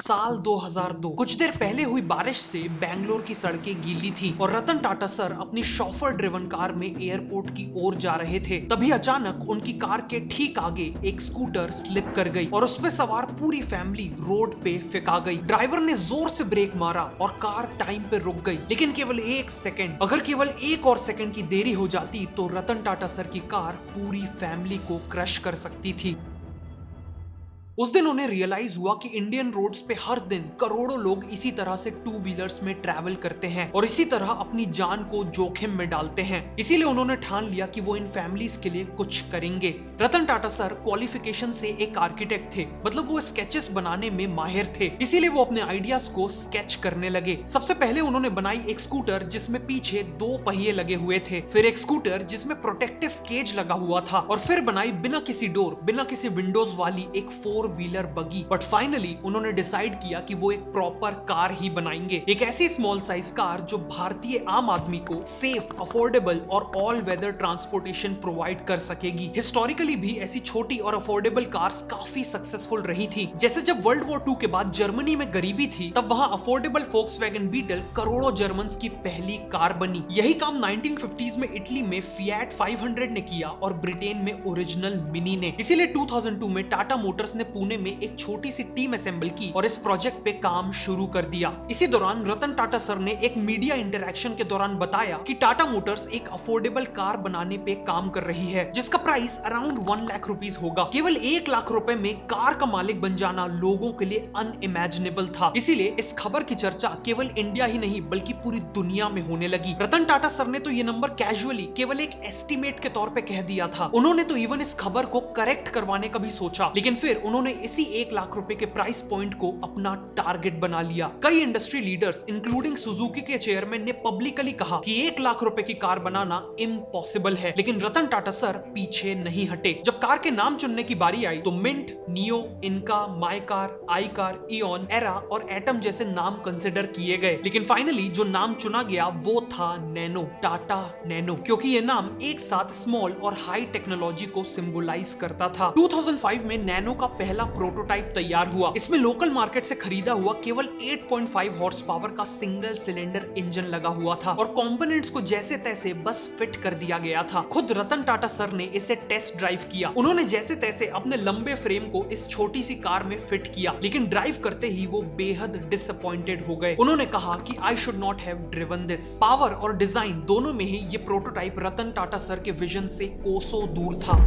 साल 2002। कुछ देर पहले हुई बारिश से बेंगलोर की सड़कें गीली थी और रतन टाटा सर अपनी शॉफर ड्रिवन कार में एयरपोर्ट की ओर जा रहे थे। तभी अचानक उनकी कार के ठीक आगे एक स्कूटर स्लिप कर गई और उसपे सवार पूरी फैमिली रोड पे फेंका गई। ड्राइवर ने जोर से ब्रेक मारा और कार टाइम पे रुक गई, लेकिन केवल एक सेकंड। अगर केवल एक और सेकंड की देरी हो जाती तो रतन टाटा सर की कार पूरी फैमिली को क्रश कर सकती थी। उस दिन उन्हें रियलाइज हुआ कि इंडियन रोड्स पे हर दिन करोड़ों लोग इसी तरह से टू व्हीलर्स में ट्रैवल करते हैं और इसी तरह अपनी जान को जोखिम में डालते हैं। इसीलिए उन्होंने ठान लिया कि वो इन फैमिलीज के लिए कुछ करेंगे। रतन टाटा सर क्वालिफिकेशन से एक आर्किटेक्ट थे, मतलब वो स्केचेस बनाने में माहिर थे। इसीलिए वो अपने आइडियाज को स्केच करने लगे। सबसे पहले उन्होंने बनाई एक स्कूटर जिसमें पीछे 2 पहिए लगे हुए थे, फिर एक स्कूटर जिसमें प्रोटेक्टिव केज लगा हुआ था और फिर बनाई बिना किसी डोर, बिना किसी विंडोज वाली एक 4 व्हीलर बगी। बट फाइनली उन्होंने डिसाइड किया कि वो एक प्रॉपर कार ही बनाएंगे, एक ऐसी स्मॉल साइज कार जो भारतीय आम आदमी को सेफ, अफोर्डेबल और ऑल वेदर ट्रांसपोर्टेशन प्रोवाइड कर सकेगी। हिस्टोरिकली भी ऐसी छोटी और अफोर्डेबल कार्स काफी सक्सेसफुल रही थी। जैसे जब वर्ल्ड वॉर 2 के बाद जर्मनी में गरीबी थी, तब वहां अफोर्डेबल फोक्सवैगन बीटल करोड़ों जर्मन्स की पहली कार बनी। यही काम 1950s में इटली में फिएट 500 ने किया और ब्रिटेन में ओरिजिनल मिनी ने। इसीलिए 2002 में टाटा मोटर्स ने पुणे में एक छोटी सी टीम असेंबल की और इस प्रोजेक्ट पे काम शुरू कर दिया। इसी दौरान रतन टाटा सर ने एक मीडिया इंटरेक्शन के दौरान बताया कि टाटा मोटर्स एक अफोर्डेबल कार बनाने पे काम कर रही है, जिसका प्राइस अराउंड 1 लाख रुपीस होगा। केवल 1 लाख रुपए में कार का मालिक बन जाना लोगों के लिए अनइमेजिनेबल था। इसीलिए इस खबर की चर्चा केवल इंडिया ही नहीं बल्कि पूरी दुनिया में होने लगी। रतन टाटा सर ने तो ये नंबर कैजुअली केवल एक एस्टिमेट के तौर पे कह दिया था। उन्होंने तो इवन इस खबर को करेक्ट करवाने का भी सोचा, लेकिन फिर उन्होंने इसी 1 लाख रुपए के प्राइस पॉइंट को अपना टारगेट बना लिया। कई इंडस्ट्री लीडर्स इंक्लूडिंग सुजुकी के चेयरमैन ने पब्लिकली कहा कि 1 लाख रुपए की कार बनाना इम्पॉसिबल है, लेकिन रतन टाटा सर पीछे नहीं हटे। जब कार के नाम चुनने की बारी आई तो मिंट, नियो, इनका, my car, I car, ion, era और एटम जैसे नाम कंसिडर किए गए, लेकिन फाइनली जो नाम चुना गया वो था नैनो, टाटा नैनो, क्योंकि ये नाम एक साथ स्मॉल और हाई टेक्नोलॉजी को सिंबलाइज करता था। 2005 में नैनो का पहला प्रोटोटाइप तैयार हुआ। इसमें लोकल मार्केट से खरीदा हुआ केवल 8.5 हॉर्स पावर का सिंगल सिलेंडर इंजन लगा हुआ था और कंपोनेंट्स को जैसे तैसे बस फिट कर दिया गया था। खुद रतन टाटा सर ने इसे टेस्ट ड्राइव किया। उन्होंने जैसे तैसे अपने लंबे फ्रेम को इस छोटी सी कार में फिट किया, लेकिन ड्राइव करते ही वो बेहद डिसअपॉइंटेड हो गए। उन्होंने कहा कि I should not have driven this. Power और डिजाइन दोनों में ही ये प्रोटोटाइप रतन टाटा सर के विजन से कोसों दूर था।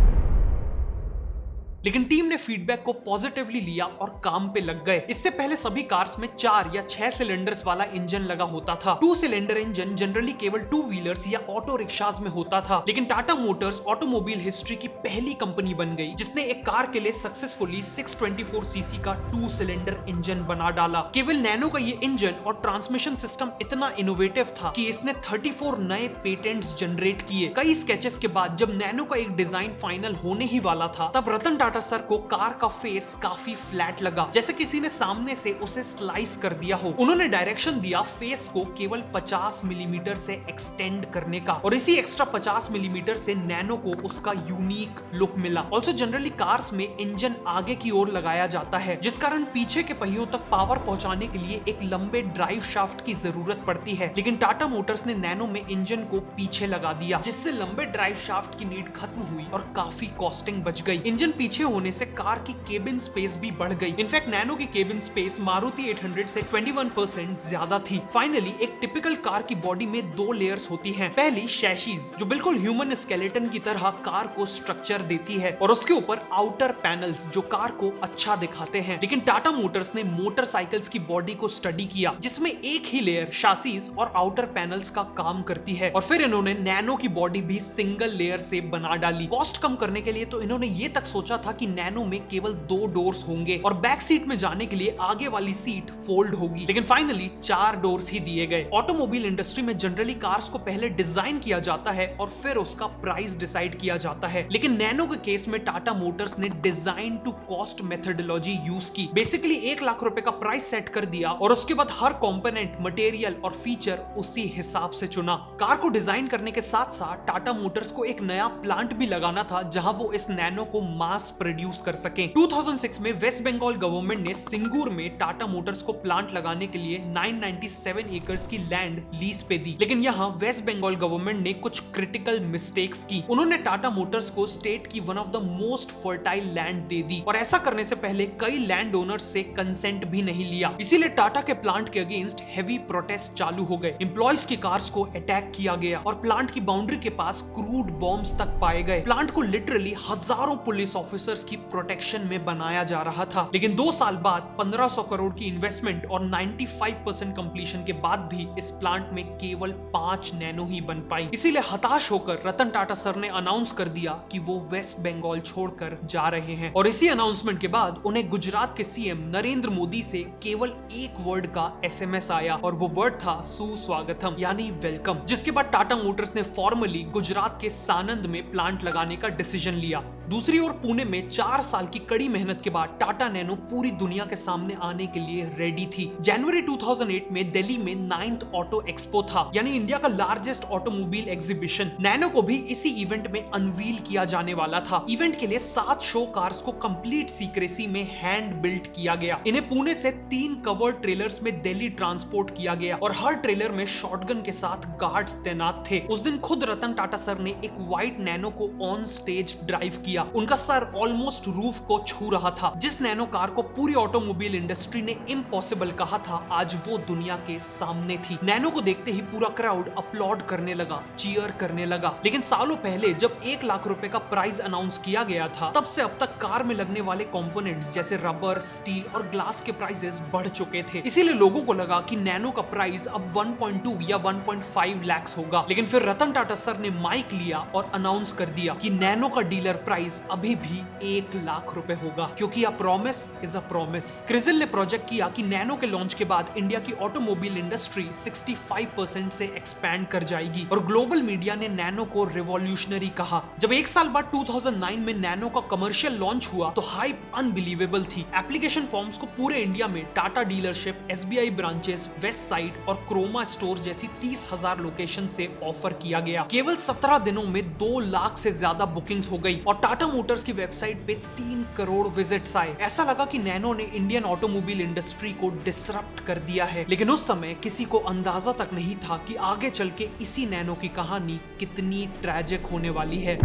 लेकिन टीम ने फीडबैक को पॉजिटिवली लिया और काम पे लग गए। इससे पहले सभी कार्स में 4 या 6 सिलेंडर्स वाला इंजन लगा होता था। 2 सिलेंडर इंजन जनरली केवल 2 व्हीलर्स या ऑटो रिक्शाज में होता था, लेकिन टाटा मोटर्स ऑटोमोबाइल हिस्ट्री की पहली कंपनी बन गई जिसने एक कार के लिए सक्सेसफुली 624 सीसी का 2 सिलेंडर इंजन बना डाला। केवल नैनो का ये इंजन और ट्रांसमिशन सिस्टम इतना इनोवेटिव था कि इसने 34 नए पेटेंट्स जनरेट किए। कई स्केचेस के बाद जब नैनो का एक डिजाइन फाइनल होने ही वाला था, तब रतन टाटा सर को कार का फेस काफी फ्लैट लगा, जैसे किसी ने सामने से उसे स्लाइस कर दिया हो। उन्होंने डायरेक्शन दिया फेस को केवल 50 मिलीमीटर से एक्सटेंड करने का और इसी एक्स्ट्रा 50 मिलीमीटर से नैनो को उसका यूनिक लुक मिला। ऑल्सो जनरली कार्स में इंजन आगे की ओर लगाया जाता है, जिस कारण पीछे के पहियों तक पावर पहुंचाने के लिए एक लंबे ड्राइव शाफ्ट की जरूरत पड़ती है, लेकिन टाटा मोटर्स ने नैनो में इंजन को पीछे लगा दिया, जिससे लंबे ड्राइव शाफ्ट की नीड खत्म हुई और काफी कॉस्टिंग बच गई। इंजन पीछे होने से कार की केबिन स्पेस भी बढ़ गई। इनफैक्ट नैनो की केबिन स्पेस मारुति 800 से 21% ज्यादा थी। फाइनली एक टिपिकल कार की बॉडी में 2 लेयर्स होती हैं। पहली शैशीज जो बिल्कुल ह्यूमन स्केलेटन की तरह कार को स्ट्रक्चर देती है और उसके ऊपर आउटर पैनल्स जो कार को अच्छा दिखाते हैं। लेकिन टाटा मोटर्स ने मोटरसाइकिल्स की बॉडी को स्टडी किया जिसमें एक ही लेयर शासीज और आउटर पैनल्स का काम करती है और फिर इन्होंने नैनो की बॉडी भी सिंगल लेयर से बना डाली। कॉस्ट कम करने के लिए तो इन्होंने ये तक सोचा था कि नैनो में केवल 2 डोर्स होंगे और बैक सीट में जाने के लिए आगे वाली सीट फोल्ड होगी, लेकिन फाइनली 4 डोर्स ही दिए गए। ऑटोमोबाइल इंडस्ट्री में जनरली कार्स को पहले डिजाइन किया जाता है और फिर उसका प्राइस डिसाइड किया जाता है, लेकिन नैनो के केस में टाटा मोटर्स ने design to cost methodology use की। बेसिकली 1 लाख रुपए का प्राइस सेट कर दिया और उसके बाद हर कंपोनेंट, मटेरियल और फीचर उसी हिसाब से चुना। कार को डिजाइन करने के साथ साथ टाटा मोटर्स को एक नया प्लांट भी लगाना था जहां वो इस नैनो को मास प्रोड्यूस कर सकें। 2006 में वेस्ट बंगाल गवर्नमेंट ने सिंगूर में टाटा मोटर्स को प्लांट लगाने के लिए 997 एकर्स की लैंड लीज पे दी, लेकिन यहाँ वेस्ट बंगाल गवर्नमेंट ने कुछ क्रिटिकल मिस्टेक्स की। उन्होंने टाटा मोटर्स को स्टेट की one of the most fertile land दे दी और ऐसा करने से पहले कई लैंड ओनर्स से कंसेंट भी नहीं लिया। इसीलिए टाटा के प्लांट के अगेंस्ट हेवी प्रोटेस्ट चालू हो गए। एम्प्लॉयज की कार्स को अटैक किया गया और प्लांट की बाउंड्री के पास क्रूड बॉम्ब्स तक पाए गए। प्लांट को लिटरली हजारों पुलिस ऑफिसर्स की प्रोटेक्शन में बनाया जा रहा था, लेकिन 2 साल बाद 1500 करोड़ की इन्वेस्टमेंट और 95% कंप्लीशन के बाद भी इस प्लांट में केवल 5 नैनो ही बन पाई। इसीलिए हताश होकर रतन टाटा सर ने अनाउंस कर दिया कि वो वेस्ट बंगाल छोड़कर जा रहे हैं और इसी अनाउंसमेंट के बाद उन्हें गुजरात के सीएम नरेंद्र मोदी से केवल एक वर्ड का एसएमएस आया और वो वर्ड था सुस्वागतम यानी वेलकम, जिसके बाद टाटा मोटर्स ने फॉर्मली गुजरात के सानंद में प्लांट लगाने का डिसीजन लिया। दूसरी ओर पुणे में 4 साल की कड़ी मेहनत के बाद टाटा नैनो पूरी दुनिया के सामने आने के लिए रेडी थी। जनवरी 2008 में दिल्ली में 9th ऑटो एक्सपो था, यानी इंडिया का लार्जेस्ट ऑटोमोबाइल एग्जीबिशन। नैनो को भी इसी इवेंट में अनवील किया जाने वाला था। इवेंट के लिए 7 शो कार्स को कंप्लीट सीक्रेसी में हैंड बिल्ट किया गया। इन्हें पुणे से 3 कवर्ड ट्रेलर्स में दिल्ली ट्रांसपोर्ट किया गया और हर ट्रेलर में शॉटगन के साथ गार्ड्स तैनात थे। उस दिन खुद रतन टाटा सर ने एक व्हाइट नैनो को ऑन स्टेज ड्राइव किया। उनका सर ऑलमोस्ट रूफ को छू रहा था। जिस नैनो कार को पूरी ऑटोमोबाइल इंडस्ट्री ने इम्पॉसिबल कहा था, आज वो दुनिया के सामने थी। नैनो को देखते ही पूरा क्राउड अपलॉड करने लगा, चीयर करने लगा। लेकिन सालों पहले जब 1 लाख रुपए का प्राइज अनाउंस किया गया था, तब से अब तक कार में लगने वाले कंपोनेंट्स जैसे रबर, स्टील और ग्लास के प्राइसेस बढ़ चुके थे। इसीलिए लोगों को लगा कि नैनो का प्राइस अब 1.2 या 1.5 लाख होगा। लेकिन फिर रतन टाटा सर ने माइक लिया और अनाउंस कर दिया कि नैनो का डीलर प्राइस अभी भी 1 लाख रुपए होगा, क्योंकि a promise is a promise. Crizal ने प्रोजेक्ट किया कि नैनो के लॉन्च के बाद इंडिया की ऑटोमोबाइल इंडस्ट्री 65% से एक्सपैंड कर जाएगी और ग्लोबल मीडिया ने नैनो को रिवॉल्यूशनरी कहा। जब 1 साल बाद 2009 में नैनो का कमर्शियल लॉन्च हुआ तो हाइप अनबिलीवेबल थी। एप्लीकेशन फॉर्म्स को पूरे इंडिया में Tata dealership, SBI branches, west side और क्रोमा स्टोर जैसी 30,000 लोकेशन से ऑफर किया गया। केवल 17 दिनों में 2 लाख से ज्यादा बुकिंग्स हो गई और टाटा मोटर्स की वेबसाइट पे 3 करोड़ विजिट्स आए। ऐसा लगा कि नैनो ने इंडियन ऑटोमोबाइल इंडस्ट्री को डिसरप्ट कर दिया है। लेकिन उस समय किसी को अंदाजा तक नहीं था कि आगे चल के इसी नैनो की कहानी कितनी ट्रैजिक होने वाली है।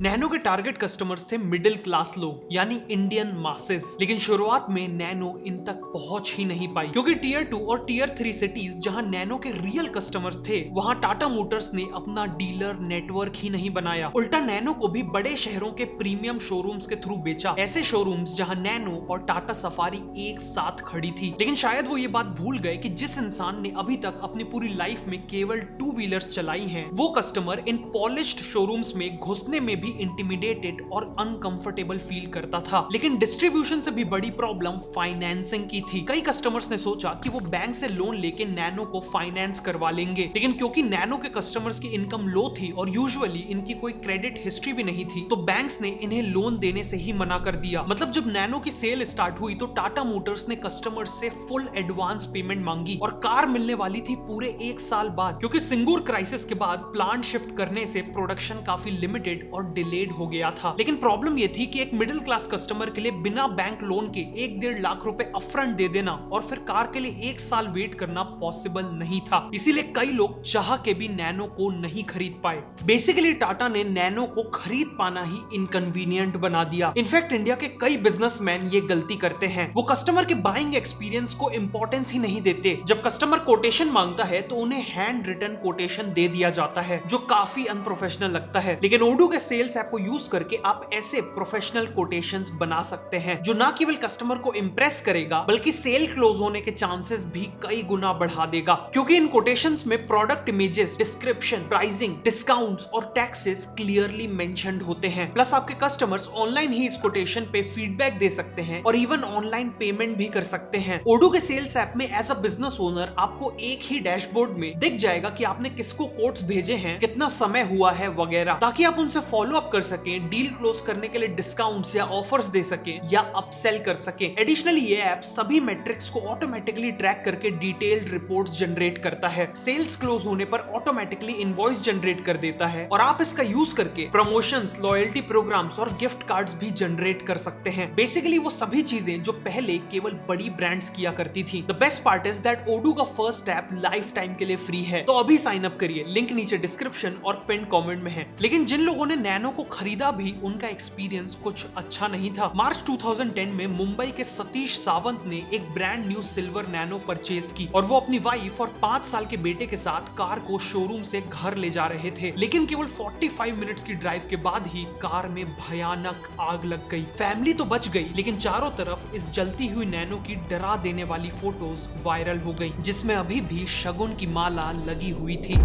नैनो के टारगेट कस्टमर्स थे मिडिल क्लास लोग, यानी इंडियन मासेस। लेकिन शुरुआत में नैनो इन तक पहुंच ही नहीं पाई, क्योंकि टियर 2 और टियर 3 सिटीज जहां नैनो के रियल कस्टमर्स थे, वहां टाटा मोटर्स ने अपना डीलर नेटवर्क ही नहीं बनाया। उल्टा नैनो को भी बड़े शहरों के प्रीमियम शोरूम्स के थ्रू बेचा, ऐसे शोरूम्स जहां नैनो और टाटा सफारी एक साथ खड़ी थी। लेकिन शायद वो ये बात भूल गए कि जिस इंसान ने अभी तक अपनी पूरी लाइफ में केवल 2 व्हीलर्स चलाई हैं, वो कस्टमर इन पॉलिश्ड शोरूम्स में घुसने में भी इंटिमिडेटेड और अनकंफर्टेबल फील करता था। लेकिन डिस्ट्रीब्यूशन से भी बड़ी प्रॉब्लम फाइनेंसिंग की थी। कई कस्टमर्स ने सोचा कि वो बैंक से लोन लेके नैनो को फाइनेंस करवा लेंगे, लेकिन क्योंकि नैनो के कस्टमर्स की इनकम लो थी और यूजुअली इनकी कोई क्रेडिट हिस्ट्री भी नहीं थी, तो बैंक्स ने इन्हें लोन देने से ही मना कर दिया। मतलब जब नैनो की सेल स्टार्ट हुई तो टाटा मोटर्स ने कस्टमर्स से फुल एडवांस पेमेंट मांगी और कार मिलने वाली थी पूरे 1 साल बाद, क्योंकि सिंगूर क्राइसिस के बाद प्लांट शिफ्ट करने से प्रोडक्शन काफी लिमिटेड और डिलेड हो गया था। लेकिन प्रॉब्लम यह थी कि एक मिडिल क्लास कस्टमर के लिए बिना बैंक लोन के 1-1.5 लाख रुपए अपफ्रंट दे देना और फिर कार के लिए 1 साल वेट करना पॉसिबल नहीं था। इसीलिए कई लोग चाह के भी नैनो को नहीं खरीद पाए। बेसिकली टाटा ने नैनो को खरीद पाना ही इनकन्वीनियंट बना दिया। इनफैक्ट इंडिया के कई बिजनेसमैन ये गलती करते हैं, वो कस्टमर के बाइंग एक्सपीरियंस को इंपॉर्टेंस ही नहीं देते। जब कस्टमर कोटेशन मांगता है तो उन्हें हैंड रिटन कोटेशन दे दिया जाता है, जो काफी अनप्रोफेशनल लगता है। लेकिन ओडो के सेल्स ऐप को यूज करके आप ऐसे प्रोफेशनल कोटेशंस बना सकते हैं जो ना केवल कस्टमर को इंप्रेस करेगा बल्कि सेल क्लोज होने के चांसेस भी कई गुना बढ़ा देगा, क्योंकि इन कोटेशंस में product images, description, pricing, discounts और टैक्सेस क्लियरली मेंशन्ड होते हैं। प्लस आपके कस्टमर्स ऑनलाइन ही इस कोटेशन पे फीडबैक दे सकते हैं और इवन ऑनलाइन पेमेंट भी कर सकते हैं। ओडो के सेल्स ऐप में एज अ बिजनेस ओनर आपको एक ही डैशबोर्ड में दिख जाएगा कि आपने किसको कोट्स भेजे हैं, कितना समय हुआ है वगैरह, ताकि आप उनसे फॉलो फॉलो अप कर सके, डील क्लोज करने के लिए डिस्काउंट्स या ऑफर्स दे सके या अपसेल कर सके। एडिशनली ये ऐप सभी मेट्रिक्स को ऑटोमेटिकली ट्रैक करके डिटेल्ड रिपोर्ट्स जनरेट करता है, सेल्स क्लोज होने पर ऑटोमेटिकली इनवॉइस जनरेट कर देता है और आप इसका यूज करके प्रमोशंस, लॉयल्टी प्रोग्राम्स और गिफ्ट कार्ड्स भी जनरेट कर सकते हैं। बेसिकली वो सभी चीजें जो पहले केवल बड़ी ब्रांड्स किया करती थी। The best part is that Odoo का फर्स्ट ऐप लाइफ टाइम के लिए फ्री है, तो अभी साइन अप करिए, लिंक नीचे डिस्क्रिप्शन और पिन कमेंट में है। लेकिन जिन लोगों ने नैनो को खरीदा भी उनका एक्सपीरियंस कुछ अच्छा नहीं था। मार्च 2010 में मुंबई के सतीश सावंत ने एक brand new silver nano purchase की और वो अपनी वाइफ और 5 साल के बेटे के साथ कार को शोरूम से घर ले जा रहे थे। लेकिन केवल 45 मिनट्स की ड्राइव के बाद ही कार में भयानक आग लग गई। फैमिली तो बच गई, लेकिन चारों तरफ इस जलती हुई नैनो की डरा देने वाली फोटोज वायरल हो गई, जिसमें अभी भी शगुन की माला लगी हुई थी।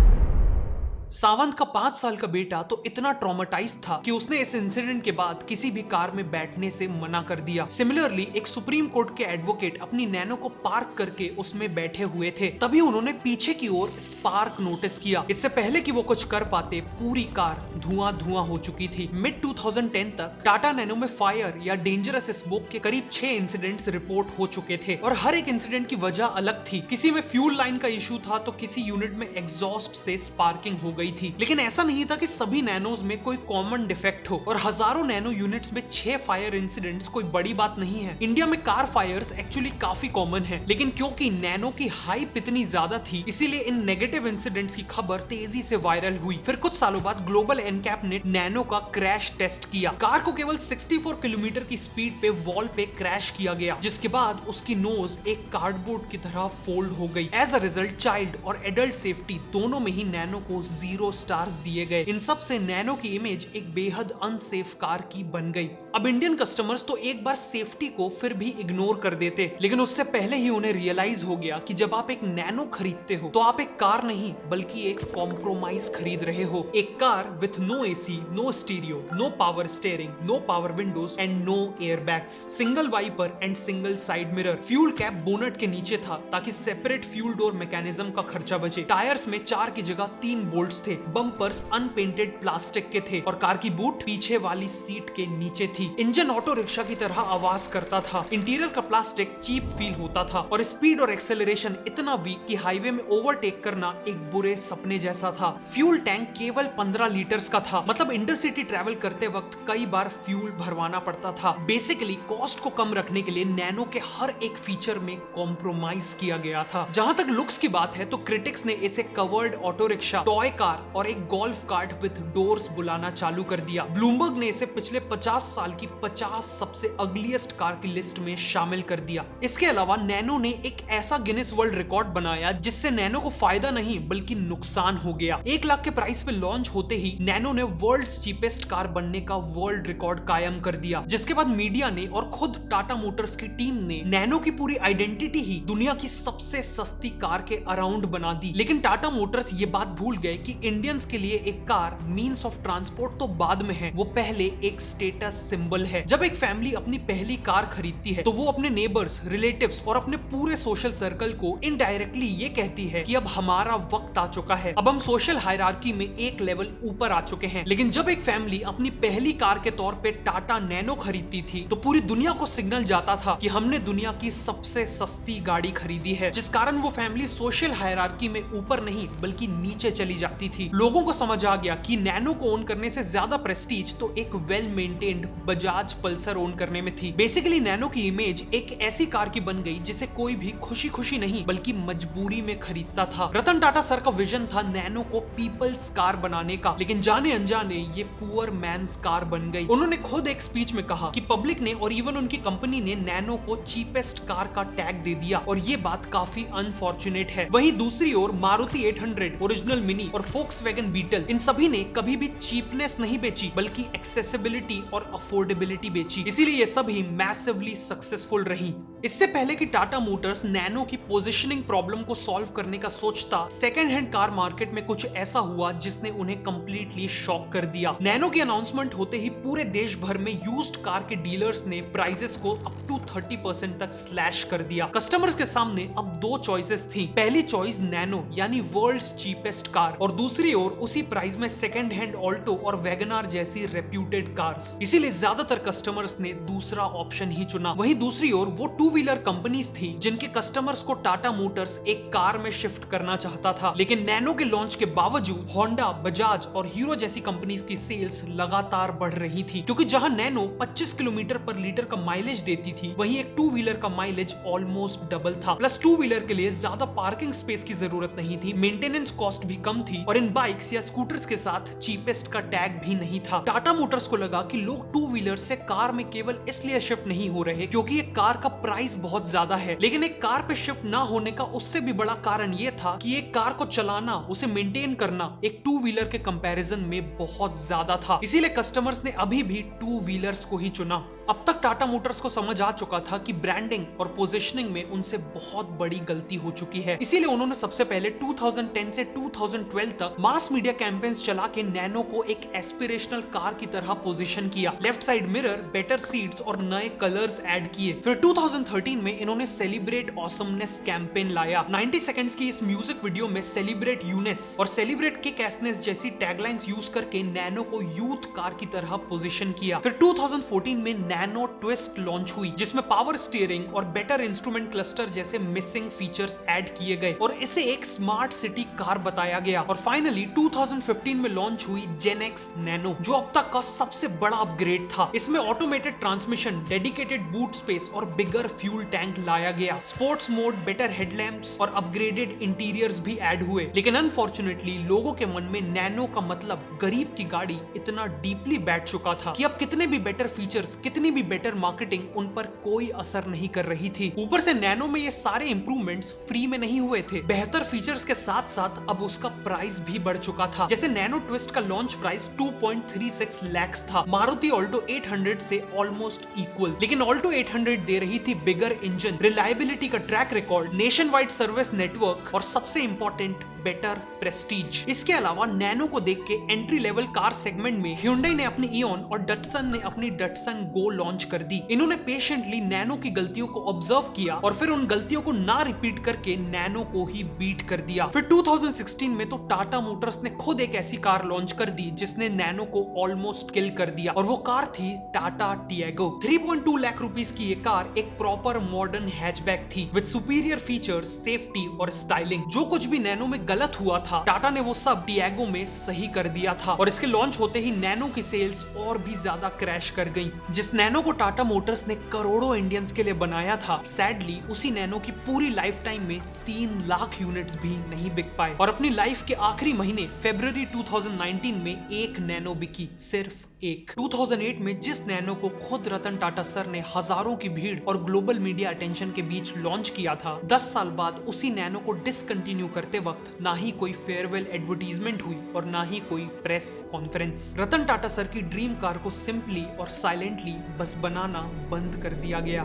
सावंत का 5 साल का बेटा तो इतना ट्रॉमेटाइज था कि उसने इस इंसिडेंट के बाद किसी भी कार में बैठने से मना कर दिया। सिमिलरली एक सुप्रीम कोर्ट के एडवोकेट अपनी नैनो को पार्क करके उसमें बैठे हुए थे, तभी उन्होंने पीछे की ओर स्पार्क नोटिस किया। इससे पहले कि वो कुछ कर पाते, पूरी कार धुआं धुआं हो चुकी थी। मिड 2010 तक टाटा नैनो में फायर या डेंजरस स्मोक के करीब 6 इंसिडेंट्स रिपोर्ट हो चुके थे और हर एक इंसिडेंट की वजह अलग थी। किसी में फ्यूल लाइन का इशू था तो किसी यूनिट में एग्जॉस्ट से स्पार्किंग हो गई थी। लेकिन ऐसा नहीं था कि सभी नैनोज में कोई कॉमन डिफेक्ट हो और हजारों नैनो यूनिट्स में 6 फायर इंसिडेंट्स कोई बड़ी बात नहीं है। इंडिया में कार फायर्स एक्चुअली काफी कॉमन है, लेकिन क्योंकि नैनो की हाइप इतनी ज्यादा थी, इसीलिए इन नेगेटिव इंसिडेंट्स की खबर तेजी से वायरल हुई। फिर कुछ सालों बाद ग्लोबल एनकैप ने नैनो का क्रैश टेस्ट किया। कार को केवल 64 किलोमीटर की स्पीड पे वॉल पे क्रैश किया गया, जिसके बाद उसकी नोज एक कार्डबोर्ड की तरह फोल्ड हो गई। एज अ रिजल्ट चाइल्ड और एडल्ट सेफ्टी दोनों में ही नैनो को 0 स्टार्स दिए गए। इन सब से नैनो की इमेज एक बेहद अनसेफ कार की बन गई। अब इंडियन कस्टमर्स तो एक बार सेफ्टी को फिर भी इग्नोर कर देते, लेकिन उससे पहले ही उन्हें रियलाइज हो गया कि जब आप एक नैनो खरीदते हो तो आप एक कार नहीं बल्कि एक कॉम्प्रोमाइज खरीद रहे हो। एक car with no AC, no stereo, no power steering, no power windows and no airbags, single wiper and single side mirror. Fuel cap bonnet के नीचे था ताकि सेपरेट फ्यूल डोर मैकेनिज्म का खर्चा बचे। टायर्स में 4 की जगह 3 बोल्ट्स थे। बम्पर्स अनपेंटेड प्लास्टिक के थे और कार की बूट पीछे वाली सीट के नीचे थी। इंजन ऑटो रिक्शा की तरह आवाज करता था। इंटीरियर का प्लास्टिक चीप फील होता था और स्पीड और एक्सेलरेशन इतना वीक कि हाईवे में ओवरटेक करना एक बुरे सपने जैसा था। फ्यूल टैंक केवल 15 लीटर्स का था, मतलब इंटरसिटी ट्रैवल करते वक्त कई बार फ्यूल भरवाना पड़ता था। बेसिकली कॉस्ट को कम रखने के लिए नैनो के हर एक फीचर में कॉम्प्रोमाइज किया गया था। जहां तक लुक्स की बात है तो क्रिटिक्स ने इसे covered auto rickshaw, toy car और एक गोल्फ कार्ट विद डोर्स बुलाना चालू कर दिया। ब्लूमबर्ग ने इसे पिछले 50 साल की 50 सबसे अगलीस्ट कार की लिस्ट में शामिल कर दिया। इसके अलावा नैनो ने एक ऐसा गिनेस वर्ल्ड रिकॉर्ड बनाया जिससे नैनो को फायदा नहीं बल्कि नुकसान हो गया। 1 लाख के प्राइस पे लॉन्च होते ही नैनो ने वर्ल्ड्स चीपेस्ट कार बनने का वर्ल्ड रिकॉर्ड कायम कर दिया, जिसके बाद मीडिया ने और खुद टाटा मोटर्स की टीम ने नैनो की पूरी आइडेंटिटी ही दुनिया की सबसे सस्ती कार के अराउंड बना दी। लेकिन टाटा मोटर्स ये बात भूल गए कि इंडियंस के लिए एक कार मीन्स ऑफ ट्रांसपोर्ट तो बाद में है, वो पहले एक स्टेटस सिंबल है। जब एक फैमिली अपनी पहली कार खरीदती है तो वो अपने नेबर्स, रिलेटिव्स और अपने पूरे सोशल सर्कल को इनडायरेक्टली ये कहती है कि अब हमारा वक्त आ चुका है, अब हम सोशल हायरार्की में एक लेवल ऊपर आ चुके हैं। लेकिन जब एक फैमिली अपनी पहली कार के तौर पे टाटा नैनो खरीदती थी तो पूरी दुनिया को सिग्नल जाता था कि हमने दुनिया की सबसे सस्ती गाड़ी खरीदी है, जिस कारण वो फैमिली सोशल हायरार्की में ऊपर नहीं बल्कि नीचे चली जाती थी। लोगों को समझ आ गया कि नैनो को ओन करने से ज्यादा प्रेस्टीज तो एक well maintained Bajaj Pulsar own करने में थी। बेसिकली नैनो की इमेज एक ऐसी कार की बन गई जिसे कोई भी खुशी खुशी नहीं बल्कि मजबूरी में खरीदता था। रतन टाटा सर का विजन था नैनो को पीपल्स कार बनाने का, लेकिन जाने अनजाने ये पुअर मैन्स कार बन गई। उन्होंने खुद एक स्पीच में कहा कि पब्लिक ने और इवन उनकी कंपनी ने नैनो को चीपेस्ट कार का टैग दे दिया और ये बात काफी अनफॉर्चुनेट है। वहीं दूसरी ओर मारुति 800, ओरिजिनल मिनी और फोक्सवैगन बीटल, इन सभी ने कभी भी चीपनेस नहीं बेची बल्कि एक्सेसिबिलिटी और अफोर्डेबिलिटी बेची। इसीलिए ये सभी मैसिवली सक्सेसफुल रही। इससे पहले कि टाटा मोटर्स नैनो की पोजीशनिंग प्रॉब्लम को सॉल्व करने का सोचता, सेकंड हैंड कार मार्केट में कुछ ऐसा हुआ जिसने उन्हें कंप्लीटली शॉक कर दिया। नैनो की अनाउंसमेंट होते ही पूरे देश भर में यूज्ड कार के डीलर्स ने प्राइसेस को अप टू 30% तक स्लैश कर दिया। कस्टमर्स के सामने अब दो चॉइसेस थी। पहली चॉइस नैनो यानी वर्ल्ड्स चीपेस्ट कार, और दूसरी ओर उसी प्राइस में सेकंड हैंड ऑल्टो और वैगनार जैसी रेप्यूटेड कार्स। इसीलिए ज्यादातर कस्टमर्स ने दूसरा ऑप्शन ही चुना। वहीं दूसरी ओर वो टू व्हीलर कंपनीज थी जिनके कस्टमर्स को टाटा मोटर्स एक कार में शिफ्ट करना चाहता था। लेकिन नैनो के लॉन्च के बावजूद होंडा, बजाज और हीरो जैसी कंपनीज की सेल्स लगातार बढ़ रही थी, क्योंकि जहां नैनो 25 किलोमीटर पर लीटर का माइलेज देती थी, वहीं एक टू व्हीलर का माइलेज ऑलमोस्ट डबल था। प्लस टू व्हीलर के लिए ज्यादा पार्किंग स्पेस की जरूरत नहीं थी, मेंटेनेंस कॉस्ट भी कम थी, और इन बाइक्स या स्कूटर्स के साथ चीपेस्ट का टैग भी नहीं था। टाटा मोटर्स को लगा कि लोग टू व्हीलर से कार में केवल इसलिए शिफ्ट नहीं हो रहे क्योंकि एक कार का प्राइस बहुत ज्यादा है, लेकिन एक कार पे शिफ्ट ना होने का उससे भी बड़ा कारण ये था कि एक कार को चलाना, उसे मेंटेन करना एक टू व्हीलर के कंपैरिजन में बहुत ज्यादा था। इसीलिए कस्टमर्स ने अभी भी टू व्हीलर्स को ही चुना। अब तक टाटा मोटर्स को समझ आ चुका था कि ब्रांडिंग और पोजीशनिंग में उनसे बहुत बड़ी गलती हो चुकी है। इसीलिए उन्होंने सबसे पहले 2010 से 2012 तक मास मीडिया कैंपेन्स चला के नैनो को एक एस्पिरेशनल कार की तरह पोजीशन किया। Left side mirror, better seats और नए कलर्स ऐड किए। फिर 2013 में इन्होंने सेलिब्रेट ऑसमनेस कैंपेन लाया। 90 सेकंड्स की इस म्यूजिक वीडियो में सेलिब्रेट यूनेस और सेलिब्रेट किक-एसनेस जैसी टैगलाइंस यूज करके नैनो को यूथ कार की तरह पोजीशन किया। फिर 2014 में नैनो ट्विस्ट लॉन्च हुई, जिसमें पावर स्टीयरिंग और बेटर इंस्ट्रूमेंट क्लस्टर जैसे मिसिंग फीचर्स ऐड किए गए और इसे एक स्मार्ट सिटी कार बताया गया। और फाइनली 2015 में लॉन्च हुई जेन एक्स नैनो, जो अब तक का सबसे बड़ा अपग्रेड था। इसमें automated transmission, dedicated boot space और बिगर फ्यूल टैंक लाया गया। स्पोर्ट्स मोड, बेटर हेडलैम्प्स और अपग्रेडेड इंटीरियर्स भी ऐड हुए। लेकिन अनफॉर्चुनेटली लोगों के मन में नैनो का मतलब गरीब की गाड़ी इतना डीपली बैठ चुका था कि अब कितने भी बेटर फीचर्स, कितनी भी बेटर मार्केटिंग उन पर कोई असर नहीं कर रही थी। ऊपर से नैनो में ये सारे इंप्रूवमेंट्स फ्री में नहीं हुए थे। बेहतर फीचर्स के साथ साथ अब उसका प्राइस भी बढ़ चुका था। जैसे नैनो ट्विस्ट का लॉन्च प्राइस 2.36 लाख था, मारुति ऑल्टो 800 से ऑलमोस्ट इक्वल। लेकिन ऑल्टो 800 दे रही थी बिगर इंजन, रिलायबिलिटी का track record, nation wide service network और सबसे इंपॉर्टेंट बेटर प्रेस्टीज। इसके अलावा नैनो को देख के एंट्री लेवल कार सेगमेंट में Hyundai ने अपनी इओन और डटसन ने अपनी डटसन गो लॉन्च कर दी। इन्होंने पेशेंटली नैनो की गलतियों को ऑब्जर्व किया और फिर उन गलतियों को ना रिपीट करके नैनो को ही बीट कर दिया। फिर 2016 में तो टाटा मोटर्स ने खुद एक ऐसी कार लॉन्च कर दी जिसने नैनो को ऑलमोस्ट किल कर दिया, और वो कार थी टाटा टिएगो। 3.2 लाख रुपीस की ये कार एक प्रॉपर मॉडर्न हैचबैक थी विद सुपीरियर फीचर्स, सेफ्टी और स्टाइलिंग। जो कुछ भी नैनो में गलत हुआ था, टाटा ने वो सब टिएगो में सही कर दिया था, और इसके लॉन्च होते ही नैनो की सेल्स और भी ज्यादा क्रैश कर गई। जिस नैनो को टाटा मोटर्स ने करोड़ों इंडियंस के लिए बनाया था, सैडली उसी नैनो की पूरी लाइफ टाइम में 3 लाख यूनिट्स भी नहीं बिक पाए, और अपनी लाइफ के आखिरी महीने फरवरी 2019 में एक नैनो बिकी, सिर्फ एक। 2008 में जिस नैनो को खुद रतन टाटा सर ने हजारों की भीड़ और ग्लोबल मीडिया अटेंशन के बीच लॉन्च किया था, 10 साल बाद उसी नैनो को डिसकंटिन्यू करते वक्त ना ही कोई फेयरवेल एडवर्टीजमेंट हुई और ना ही कोई press conference. Ratan Tata sir की ड्रीम कार को सिंपली और साइलेंटली बस बनाना बंद कर दिया गया।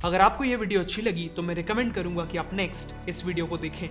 अगर आपको यह वीडियो अच्छी लगी तो मैं रिकमेंड करूंगा कि आप नेक्स्ट इस वीडियो को देखें।